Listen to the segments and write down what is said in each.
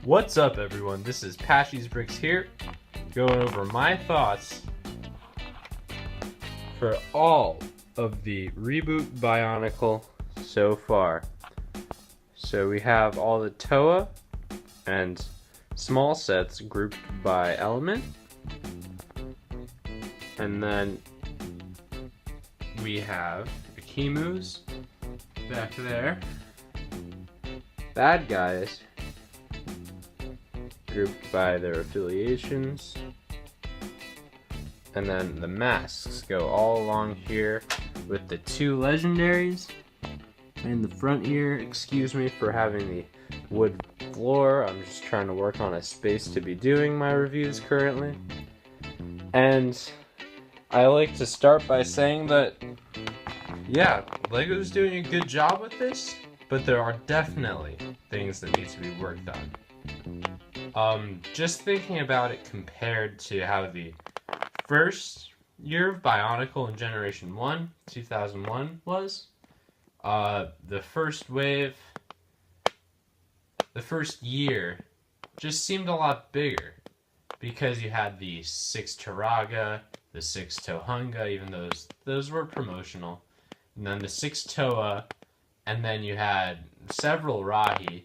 What's up, everyone? This is Pashy's Bricks here, going over my thoughts for all of the Reboot Bionicle so far. So we have all the TOA and small sets grouped by element, and then we have the Kimus back there, bad guys grouped by their affiliations, and then the masks go all along here with the two legendaries in the front here. Excuse me for having the wood floor, I'm just trying to work on a space to be doing my reviews currently. And I like to start by saying that, yeah, LEGO's doing a good job with this, but there are definitely things that need to be worked on. Just thinking about it compared to how the first year of Bionicle in Generation 1, 2001 was, the first wave, the first year just seemed a lot bigger because you had the 6 Taraga, the 6 Tohunga, even those were promotional, and then the 6 Toa, and then you had several Rahi,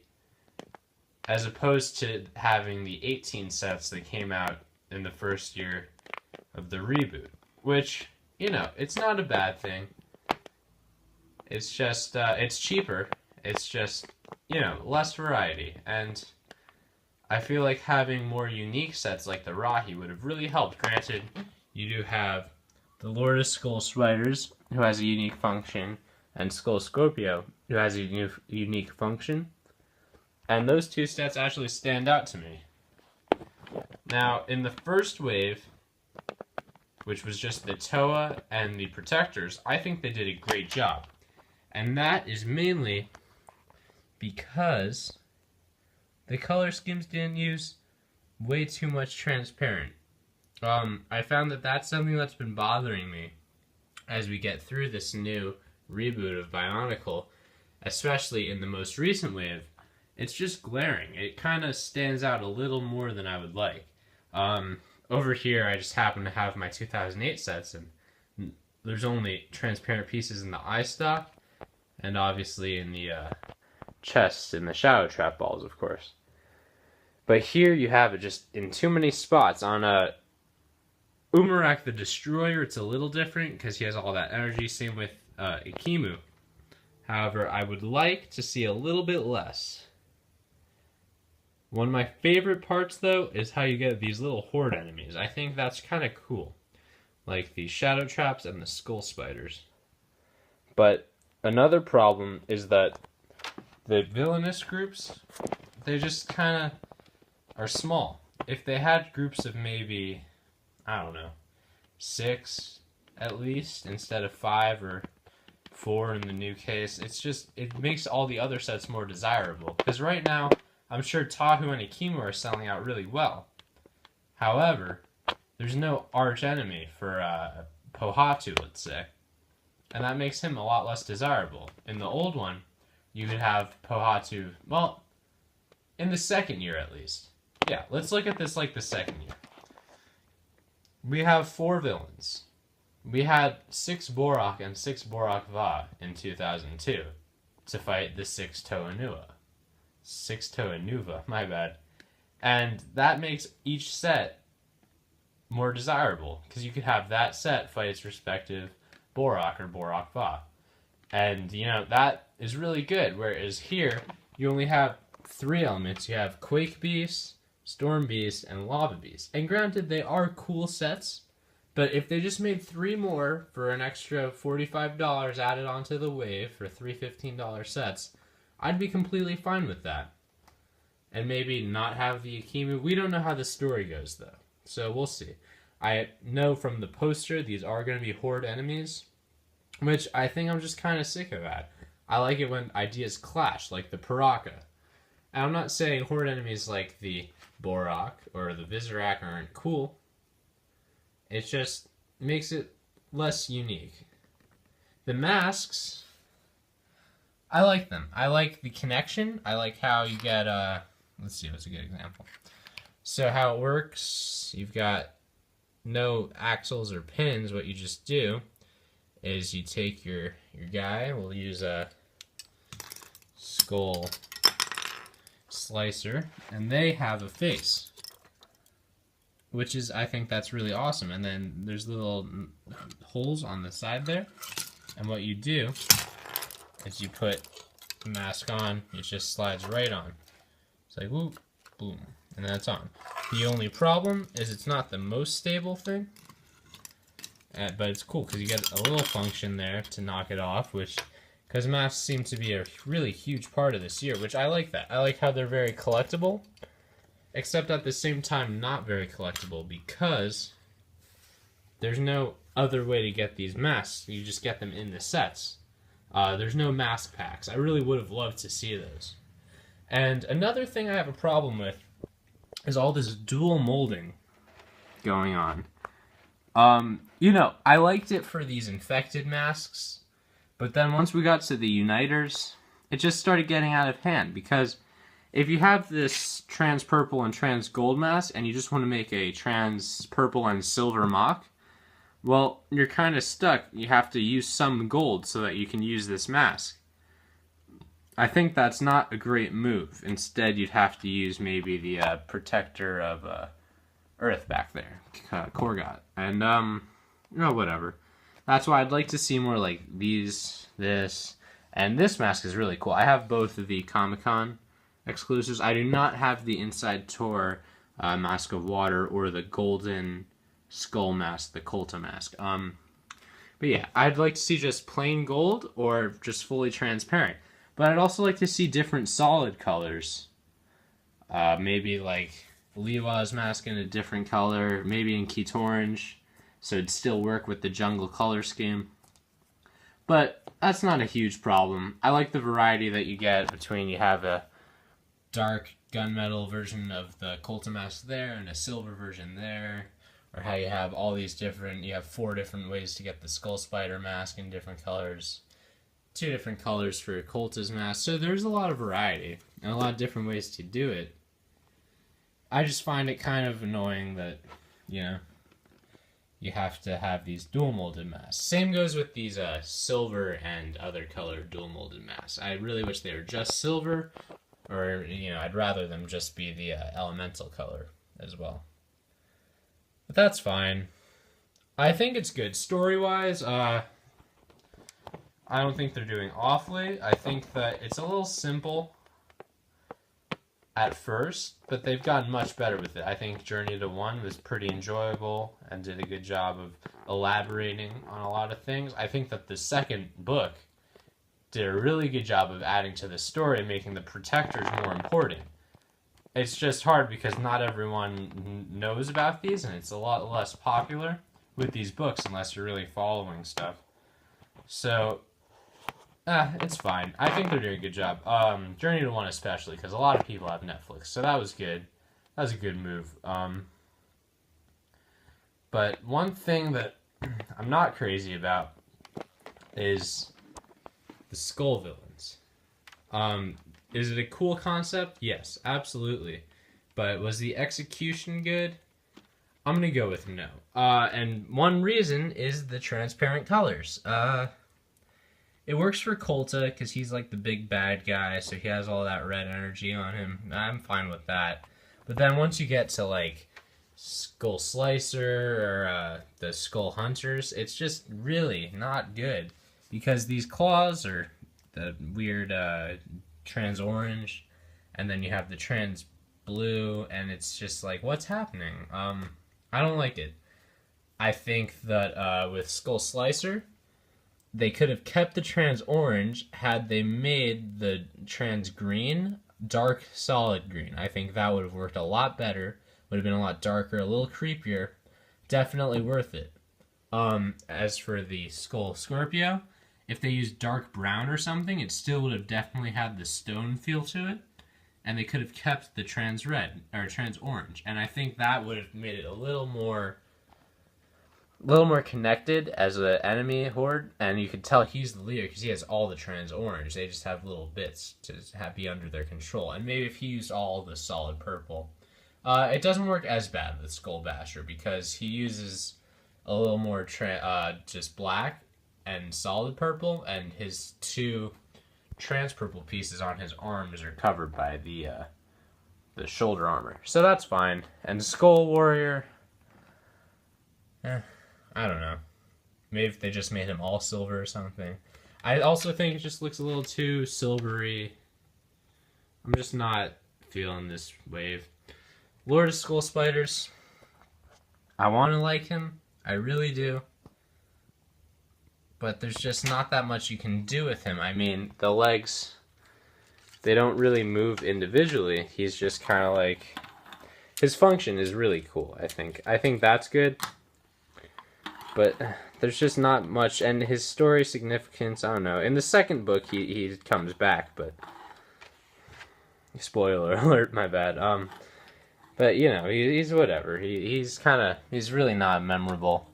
as opposed to having the 18 sets that came out in the first year of the reboot, which, you know, it's not a bad thing. It's just, it's cheaper. It's just, you know, less variety. And I feel like having more unique sets like the Rahi would have really helped. Granted, you do have the Lord of Skull Spiders, who has a unique function, and Skull Scorpio, who has a unique function. And those two sets actually stand out to me. Now, in the first wave, which was just the TOA and the Protectors, I think they did a great job. And that is mainly because the color schemes didn't use way too much transparent. I found that that's something that's been bothering me as we get through this new reboot of Bionicle, especially in the most recent wave. It's just glaring. It kind of stands out a little more than I would like. Over here, I just happen to have my 2008 sets, and there's only transparent pieces in the eye stock, and obviously in the chests and the shadow trap balls, of course. But here you have it just in too many spots. On Umarak the Destroyer, it's a little different because he has all that energy. Same with Ikimu. However, I would like to see a little bit less. One of my favorite parts, though, is how you get these little horde enemies. I think that's kind of cool. Like the shadow traps and the skull spiders. But another problem is that the villainous groups, they just kind of are small. If they had groups of maybe, I don't know, 6 at least, instead of 5 or 4 in the new case, it makes all the other sets more desirable. Because right now, I'm sure Tahu and Ikimu are selling out really well. However, there's no arch enemy for Pohatu, let's say. And that makes him a lot less desirable. In the old one, you could have Pohatu, well, in the second year at least. Yeah, let's look at this like the second year. We have 4 villains. We had 6 Borak and 6 Borak Va in 2002 to fight the 6 Toanua. 6 Toanuva, my bad. And that makes each set more desirable, because you could have that set fight its respective Borak or Borak Va. And, you know, that is really good, whereas here, you only have 3 elements. You have Quake Beast, Storm Beast, and Lava Beast. And granted, they are cool sets, but if they just made 3 more for an extra $45 added onto the wave for 3 $15 sets, I'd be completely fine with that. And maybe not have the Ikimu. We don't know how the story goes, though. So we'll see. I know from the poster these are going to be horde enemies, which I think I'm just kind of sick of that. I like it when ideas clash, like the Paraka. And I'm not saying horde enemies like the Borak or the Vizorak aren't cool. It just makes it less unique. The masks, I like them. I like the connection. I like how you get let's see, what's a good example? So how it works, you've got no axles or pins. What you just do is you take your guy, we'll use a skull slicer, and they have a face, which is, I think that's really awesome. And then there's little holes on the side there, and what you do is you put the mask on, it just slides right on. It's like whoop, boom, and that's on. The only problem is it's not the most stable thing, but it's cool because you get a little function there to knock it off, which, because masks seem to be a really huge part of this year, which I like that. I like how they're very collectible, except at the same time not very collectible, because there's no other way to get these masks. You just get them in the sets. There's no mask packs. I really would have loved to see those. And another thing I have a problem with is all this dual molding going on. You know, I liked it for these infected masks, but then once we got to the Uniters, it just started getting out of hand, because if you have this trans purple and trans gold mask and you just want to make a trans purple and silver mock, well, you're kind of stuck. You have to use some gold so that you can use this mask. I think that's not a great move. Instead, you'd have to use maybe the protector of Earth back there, Korgot. And, you know, whatever. That's why I'd like to see more like these, this, and this mask is really cool. I have both of the Comic-Con exclusives. I do not have the Inside Tour Mask of Water or the Golden Skull mask, the Colta mask. But yeah, I'd like to see just plain gold or just fully transparent. But I'd also like to see different solid colors. Maybe like Lewa's mask in a different color, maybe in Keat Orange, so it'd still work with the jungle color scheme. But that's not a huge problem. I like the variety that you get between, you have a dark gunmetal version of the Colta mask there and a silver version there, or how you have all these different, you have 4 different ways to get the Skull Spider mask in different colors, 2 different colors for Colta's mask. So there's a lot of variety and a lot of different ways to do it. I just find it kind of annoying that, you know, you have to have these dual molded masks. Same goes with these silver and other colored dual molded masks. I really wish they were just silver, or, you know, I'd rather them just be the elemental color as well. But that's fine. I think it's good. Story-wise, I don't think they're doing awfully. I think that it's a little simple at first, but they've gotten much better with it. I think Journey to One was pretty enjoyable and did a good job of elaborating on a lot of things. I think that the second book did a really good job of adding to the story and making the protectors more important. It's just hard because not everyone knows about these, and it's a lot less popular with these books unless you're really following stuff. So, it's fine. I think they're doing a good job. Journey to One especially, because a lot of people have Netflix, so that was good. That was a good move. But one thing that I'm not crazy about is the Skull villains. Is it a cool concept? Yes, absolutely. But was the execution good? I'm gonna go with no. And one reason is the transparent colors. It works for Colta because he's like the big bad guy, so he has all that red energy on him. I'm fine with that. But then once you get to like Skull Slicer or the Skull Hunters, it's just really not good because these claws are the weird trans orange, and then you have the trans blue, and it's just like, what's happening? I don't like it. I think that with Skull Slicer, they could have kept the trans orange had they made the trans green dark solid green. I think that would have worked a lot better, would have been a lot darker, a little creepier. Definitely worth it. As for the Skull Scorpio, if they used dark brown or something, it still would have definitely had the stone feel to it, and they could have kept the trans red or trans orange, and I think that would have made it a little more a little more connected as an enemy horde, and you can tell he's the leader because he has all the trans orange. They just have little bits to be under their control. And maybe if he used all the solid purple, it doesn't work as bad with Skull Basher because he uses a little more just black and solid purple, and his 2 trans purple pieces on his arms are covered by the shoulder armor. So that's fine. And Skull Warrior, I don't know. Maybe if they just made him all silver or something. I also think it just looks a little too silvery. I'm just not feeling this wave. Lord of Skull Spiders, I want to like him. I really do. But there's just not that much you can do with him. I mean, the legs, they don't really move individually. He's just kind of like... His function is really cool, I think. I think that's good. But there's just not much, and his story significance, I don't know. In the second book, he comes back, but spoiler alert, my bad. But you know, he's whatever. He's really not memorable.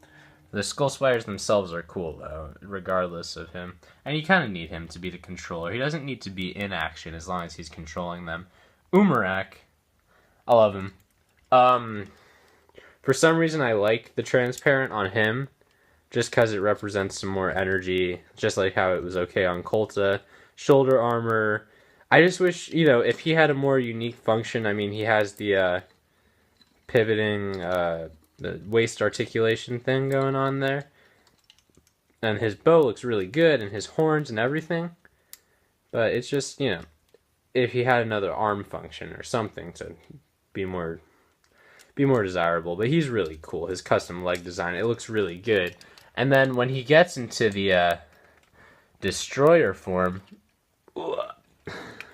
The Skull Spiders themselves are cool though, regardless of him, and you kind of need him to be the controller. He doesn't need to be in action as long as he's controlling them. Umarak, I love him. For some reason, I like the transparent on him, just because it represents some more energy, just like how it was okay on Kolta. Shoulder armor. I just wish, you know, if he had a more unique function. I mean, he has the pivoting, the waist articulation thing going on there. And his bow looks really good, and his horns and everything. But it's just, you know, if he had another arm function or something to be more desirable. But he's really cool. His custom leg design, it looks really good. And then when he gets into the destroyer form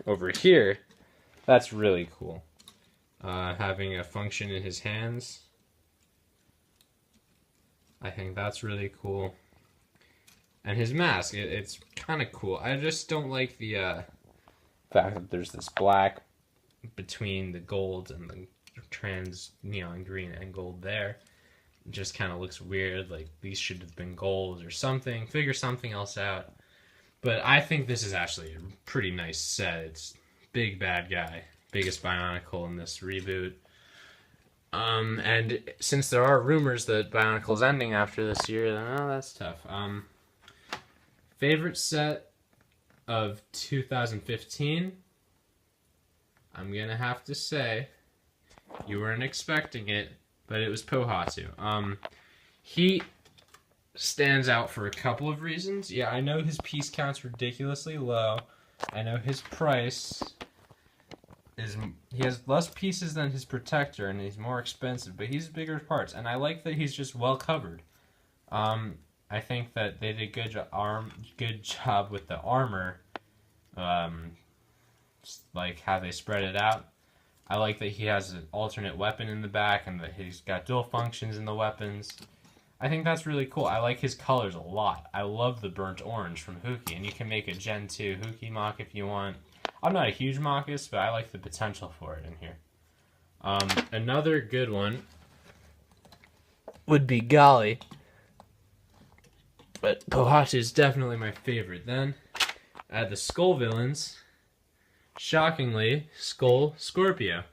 over here, that's really cool. Having a function in his hands, I think that's really cool. And his mask, it's kind of cool. I just don't like the fact that there's this black between the gold and the trans neon green and gold there. It just kind of looks weird, like these should have been gold or something. Figure something else out. But I think this is actually a pretty nice set. It's big bad guy, biggest Bionicle in this reboot. And since there are rumors that Bionicle's ending after this year, then that's tough. Favorite set of 2015? I'm gonna have to say, you weren't expecting it, but it was Pohatu. He stands out for a couple of reasons. Yeah, I know his piece count's ridiculously low. I know his price is... He has less pieces than his protector, and he's more expensive, but he's bigger parts, and I like that he's just well covered. I think that they did good job with the armor, like how they spread it out. I like that he has an alternate weapon in the back and that he's got dual functions in the weapons. I think that's really cool. I like his colors a lot. I love the burnt orange from Huki, and you can make a Gen 2 Huki mock if you want. I'm not a huge mockist, but I like the potential for it in here. Another good one would be Gali. But Pohatu is definitely my favorite. Then, the Skull villains, shockingly, Skull Scorpio.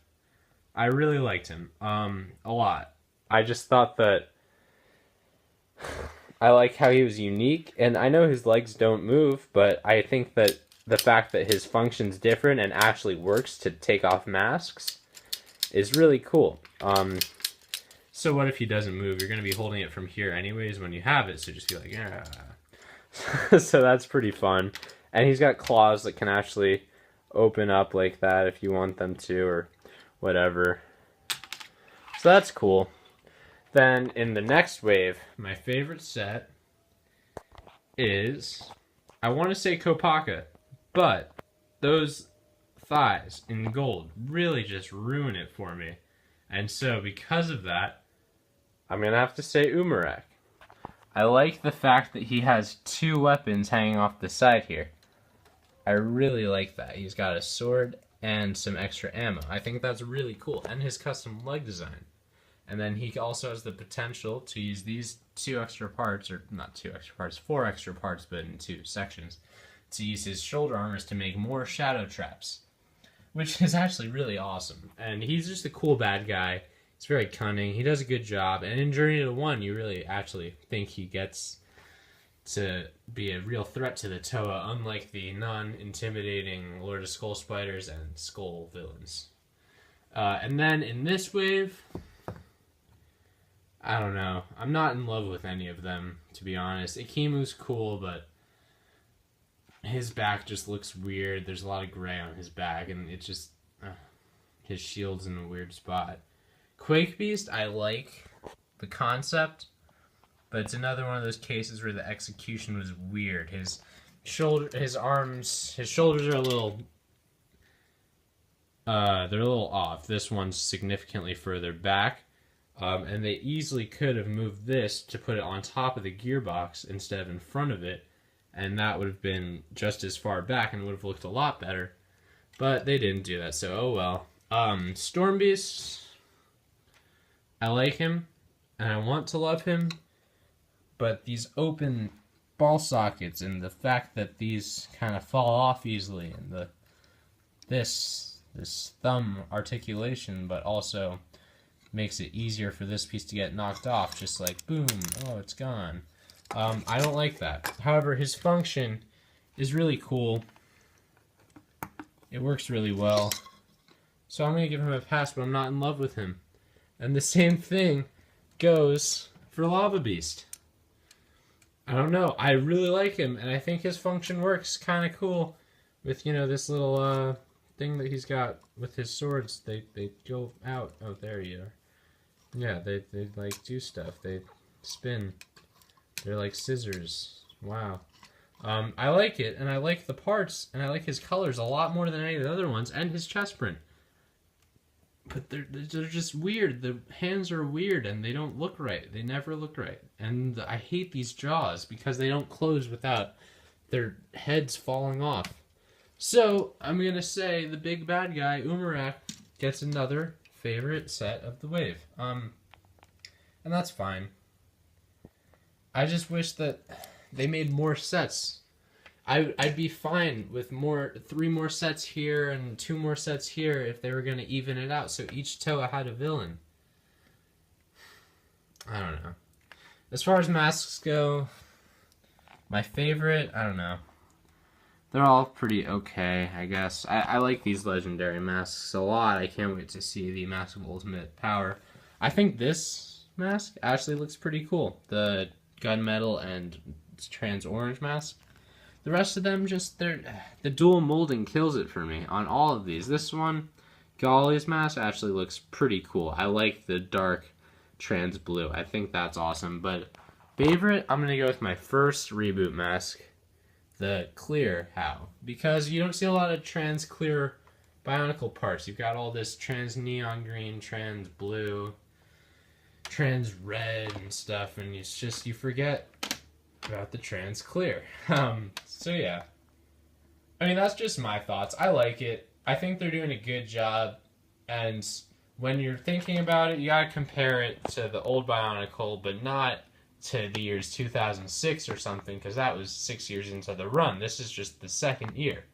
I really liked him, a lot. I just thought that I like how he was unique, and I know his legs don't move, but I think that the fact that his function's different and actually works to take off masks is really cool. So what if he doesn't move? You're going to be holding it from here anyways when you have it, so just be like, yeah. So that's pretty fun. And he's got claws that can actually open up like that if you want them to, or whatever. So that's cool. Then in the next wave, my favorite set is, I want to say Kopaka, but those thighs in gold really just ruin it for me. And so because of that, I'm going to have to say Umarak. I like the fact that he has two weapons hanging off the side here. I really like that. He's got a sword and some extra ammo. I think that's really cool. And his custom leg design. And then he also has the potential to use these 2 extra parts, or not 2 extra parts, 4 extra parts, but in 2 sections, to use his shoulder armors to make more shadow traps, which is actually really awesome. And he's just a cool bad guy. He's very cunning. He does a good job. And in Journey to 1, you really actually think he gets to be a real threat to the Toa, unlike the non-intimidating Lord of Skull Spiders and Skull villains. And then in this wave, I don't know. I'm not in love with any of them, to be honest. Ikimu's cool, but his back just looks weird. There's a lot of gray on his back, and it just... his shield's in a weird spot. Quake Beast, I like the concept, but it's another one of those cases where the execution was weird. His shoulders are a little... they're a little off. This one's significantly further back. And they easily could have moved this to put it on top of the gearbox instead of in front of it, and that would have been just as far back and would have looked a lot better. But they didn't do that, so oh well. Storm Beast, I like him, and I want to love him, but these open ball sockets and the fact that these kind of fall off easily, and this thumb articulation, but also makes it easier for this piece to get knocked off, just like boom, oh, it's gone. I don't like that. However, his function is really cool. It works really well. So I'm going to give him a pass, but I'm not in love with him. And the same thing goes for Lava Beast. I don't know. I really like him, and I think his function works kind of cool with, you know, this little thing that he's got with his swords. They go out. Oh, there you are. Yeah, they like do stuff. They spin. They're like scissors. Wow. I like it, and I like the parts, and I like his colors a lot more than any of the other ones, and his chest print. But they're just weird. The hands are weird, and they don't look right. They never look right. And I hate these jaws because they don't close without their heads falling off. So, I'm going to say the big bad guy, Umarak, gets another favorite set of the wave. And that's fine. I just wish that they made more sets. I'd be fine with 3 more sets here and 2 more sets here if they were going to even it out, so each Toa had a villain. I don't know. As far as masks go, my favorite, I don't know. They're all pretty okay, I guess. I like these legendary masks a lot. I can't wait to see the Mask of Ultimate Power. I think this mask actually looks pretty cool. The gunmetal and trans orange mask. The rest of them just, the dual molding kills it for me on all of these. This one, Golly's mask, actually looks pretty cool. I like the dark trans blue. I think that's awesome. But favorite, I'm going to go with my first Reboot mask, the clear How. Because you don't see a lot of trans clear Bionicle parts. You've got all this trans neon green, trans blue, trans red and stuff, and it's just, you forget about the trans clear. So yeah, I mean, that's just my thoughts. I like it. I think they're doing a good job, and when you're thinking about it, you gotta compare it to the old Bionicle, but not to the years 2006 or something, because that was 6 years into the run. This is just the second year.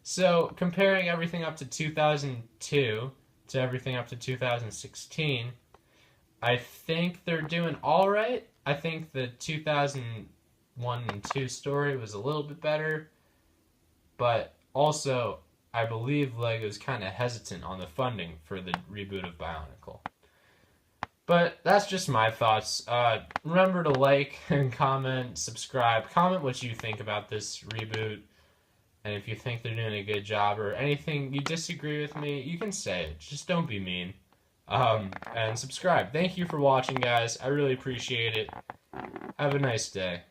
So comparing everything up to 2002 to everything up to 2016, I think they're doing all right. I think the 2001 and 2 story was a little bit better, but also I believe LEGO's kind of hesitant on the funding for the reboot of Bionicle. But that's just my thoughts. Remember to like and comment, subscribe, comment what you think about this reboot, and if you think they're doing a good job or anything you disagree with me, you can say it. Just don't be mean. And subscribe. Thank you for watching, guys. I really appreciate it. Have a nice day.